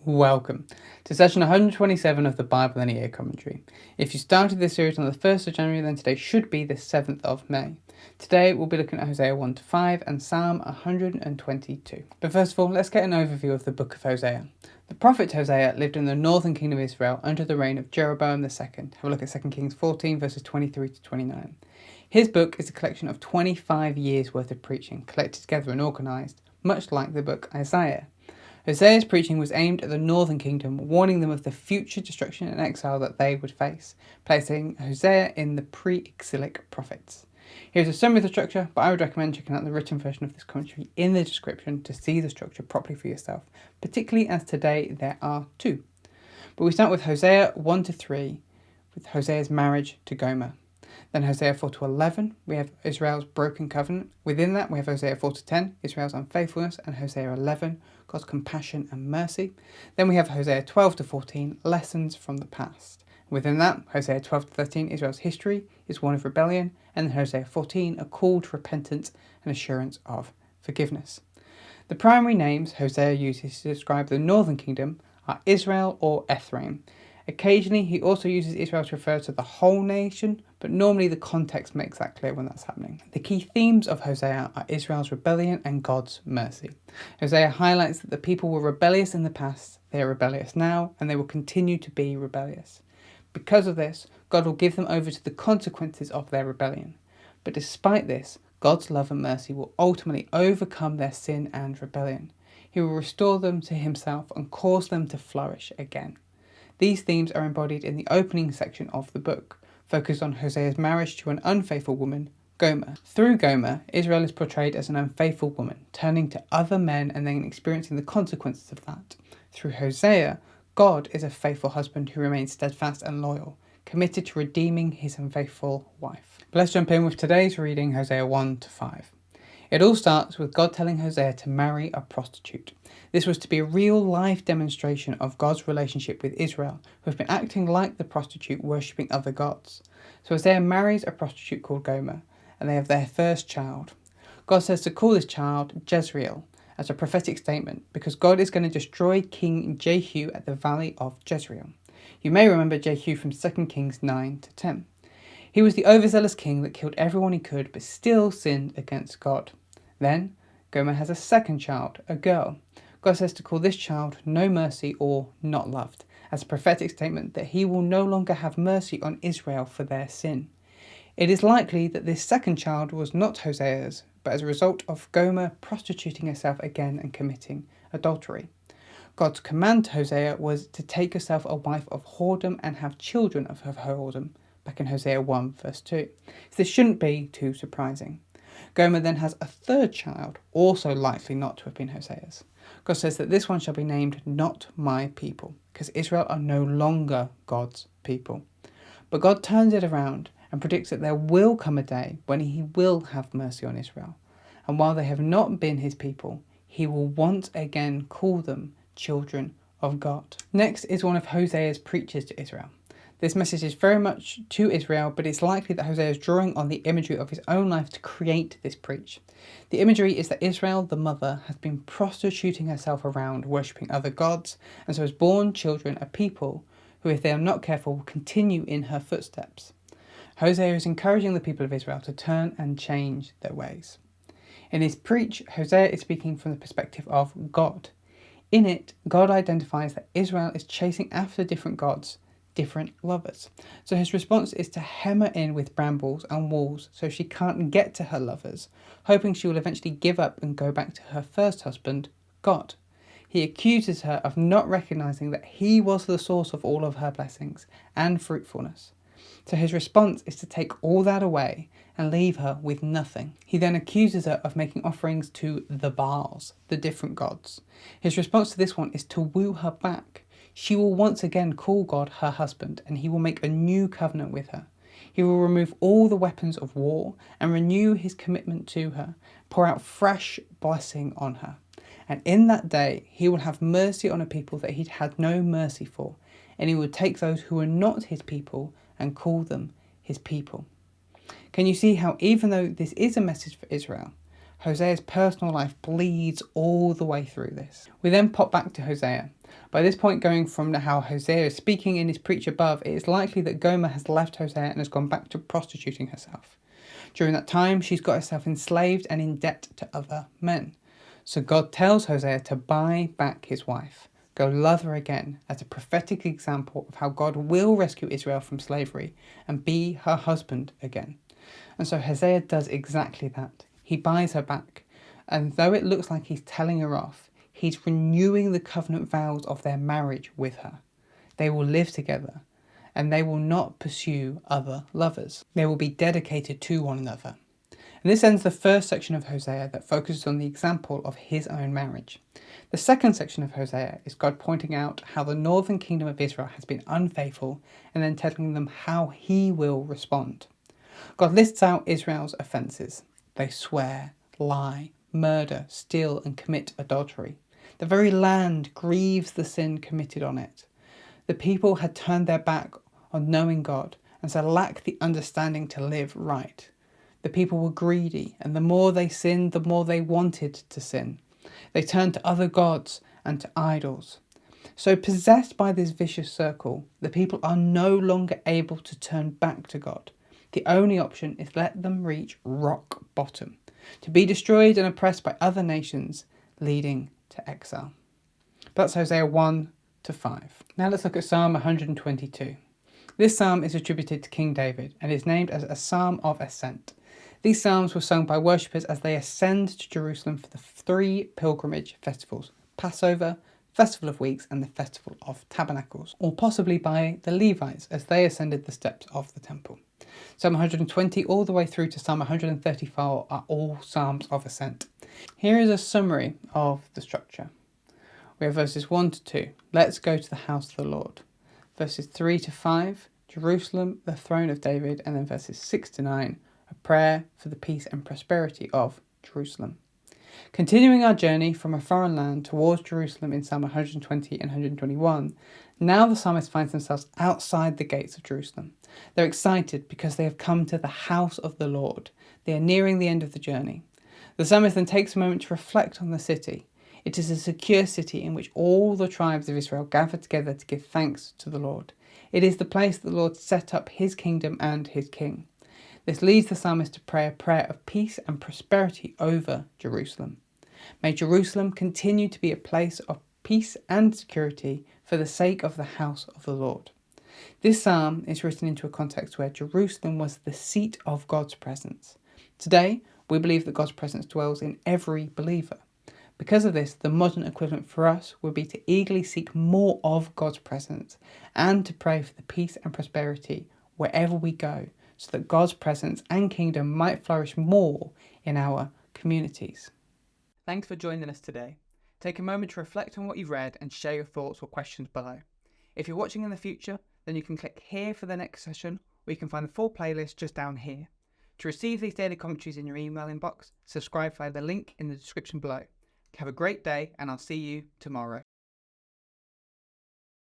Welcome to session 127 of the Bible in a Year commentary. If you started this series on the 1st of January, then today should be the 7th of May. Today we'll be looking at Hosea 1 to 5 and Psalm 122. But first of all, let's get an overview of the book of Hosea. The prophet Hosea lived in the northern kingdom of Israel under the reign of Jeroboam II. Have a look at 2 Kings 14 verses 23 to 29. His book is a collection of 25 years worth of preaching, collected together and organised, much like the book Isaiah. Hosea's preaching was aimed at the northern kingdom, warning them of the future destruction and exile that they would face, placing Hosea in the pre-exilic prophets. Here's a summary of the structure, but I would recommend checking out the written version of this commentary in the description to see the structure properly for yourself, particularly as today there are two. But we start with Hosea 1 to 3, with Hosea's marriage to Gomer. Then Hosea 4 to 11, we have Israel's broken covenant. Within that, we have Hosea 4 to 10, Israel's unfaithfulness, and Hosea 11, God's compassion and mercy. Then we have Hosea 12 to 14, lessons from the past. Within that, Hosea 12 to 13, Israel's history is one of rebellion, and then Hosea 14, a call to repentance and assurance of forgiveness. The primary names Hosea uses to describe the northern kingdom are Israel or Ephraim. Occasionally, he also uses Israel to refer to the whole nation, but normally the context makes that clear when that's happening. The key themes of Hosea are Israel's rebellion and God's mercy. Hosea highlights that the people were rebellious in the past, they are rebellious now, and they will continue to be rebellious. Because of this, God will give them over to the consequences of their rebellion. But despite this, God's love and mercy will ultimately overcome their sin and rebellion. He will restore them to himself and cause them to flourish again. These themes are embodied in the opening section of the book, focused on Hosea's marriage to an unfaithful woman, Gomer. Through Gomer, Israel is portrayed as an unfaithful woman, turning to other men and then experiencing the consequences of that. Through Hosea, God is a faithful husband who remains steadfast and loyal, committed to redeeming his unfaithful wife. But let's jump in with today's reading, Hosea 1 to 5. It all starts with God telling Hosea to marry a prostitute. This was to be a real-life demonstration of God's relationship with Israel, who have been acting like the prostitute, worshipping other gods. So Hosea marries a prostitute called Gomer, and they have their first child. God says to call this child Jezreel, as a prophetic statement, because God is going to destroy King Jehu at the valley of Jezreel. You may remember Jehu from 2 Kings 9 to 10. He was the overzealous king that killed everyone he could, but still sinned against God. Then, Gomer has a second child, a girl. God says to call this child No Mercy or Not Loved, as a prophetic statement that he will no longer have mercy on Israel for their sin. It is likely that this second child was not Hosea's, but as a result of Gomer prostituting herself again and committing adultery. God's command to Hosea was to take herself a wife of whoredom and have children of her whoredom, back in Hosea 1 verse 2. So this shouldn't be too surprising. Gomer then has a third child, also likely not to have been Hosea's. God says that this one shall be named Not My People, because Israel are no longer God's people. But God turns it around and predicts that there will come a day when he will have mercy on Israel. And while they have not been his people, he will once again call them children of God. Next is one of Hosea's preachers to Israel. This message is very much to Israel, but it's likely that Hosea is drawing on the imagery of his own life to create this preach. The imagery is that Israel, the mother, has been prostituting herself around, worshipping other gods, and so has borne children, a people who, if they are not careful, will continue in her footsteps. Hosea is encouraging the people of Israel to turn and change their ways. In his preach, Hosea is speaking from the perspective of God. In it, God identifies that Israel is chasing after different gods, different lovers. So his response is to hem her in with brambles and walls so she can't get to her lovers, hoping she will eventually give up and go back to her first husband, God. He accuses her of not recognizing that he was the source of all of her blessings and fruitfulness. So his response is to take all that away and leave her with nothing. He then accuses her of making offerings to the Baals, the different gods. His response to this one is to woo her back. She will once again call God her husband, and he will make a new covenant with her. He will remove all the weapons of war and renew his commitment to her, pour out fresh blessing on her. And in that day, he will have mercy on a people that he'd had no mercy for, and he will take those who are not his people and call them his people. Can you see how, even though this is a message for Israel, Hosea's personal life bleeds all the way through this? We then pop back to Hosea, By this point, going from how Hosea is speaking in his preach above, it is likely that Gomer has left Hosea and has gone back to prostituting herself. During that time, she's got herself enslaved and in debt to other men. So God tells Hosea to buy back his wife, go love her again, as a prophetic example of how God will rescue Israel from slavery and be her husband again. And so Hosea does exactly that. He buys her back, and though it looks like he's telling her off, he's renewing the covenant vows of their marriage with her. They will live together, and they will not pursue other lovers. They will be dedicated to one another. And this ends the first section of Hosea that focuses on the example of his own marriage. The second section of Hosea is God pointing out how the northern kingdom of Israel has been unfaithful and then telling them how he will respond. God lists out Israel's offences. They swear, lie, murder, steal and commit adultery. The very land grieves the sin committed on it. The people had turned their back on knowing God and so lacked the understanding to live right. The people were greedy, and the more they sinned, the more they wanted to sin. They turned to other gods and to idols. So possessed by this vicious circle, the people are no longer able to turn back to God. The only option is let them reach rock bottom, to be destroyed and oppressed by other nations, leading to exile. That's Hosea 1 to 5. Now let's look at Psalm 122. This psalm is attributed to King David and is named as a psalm of ascent. These psalms were sung by worshippers as they ascend to Jerusalem for the 3 pilgrimage festivals: Passover, Festival of Weeks and the Festival of Tabernacles, or possibly by the Levites as they ascended the steps of the temple. Psalm 120 all the way through to Psalm 134 are all psalms of ascent. Here is a summary of the structure. We have verses 1 to 2, let's go to the house of the Lord. Verses 3 to 5, Jerusalem, the throne of David, and then verses 6 to 9, a prayer for the peace and prosperity of Jerusalem. Continuing our journey from a foreign land towards Jerusalem in Psalm 120 and 121, now the psalmist finds themselves outside the gates of Jerusalem. They're excited because they have come to the house of the Lord. They are nearing the end of the journey. The psalmist then takes a moment to reflect on the city. It is a secure city in which all the tribes of Israel gather together to give thanks to the Lord. It is the place that the Lord set up his kingdom and his king. This leads the psalmist to pray a prayer of peace and prosperity over Jerusalem. May Jerusalem continue to be a place of peace and security for the sake of the house of the Lord. This psalm is written into a context where Jerusalem was the seat of God's presence. Today, we believe that God's presence dwells in every believer. Because of this, the modern equivalent for us would be to eagerly seek more of God's presence and to pray for the peace and prosperity wherever we go, so that God's presence and kingdom might flourish more in our communities. Thanks for joining us today. Take a moment to reflect on what you've read and share your thoughts or questions below. If you're watching in the future, then you can click here for the next session, or you can find the full playlist just down here. To receive these daily commentaries in your email inbox, subscribe via the link in the description below. Have a great day, and I'll see you tomorrow.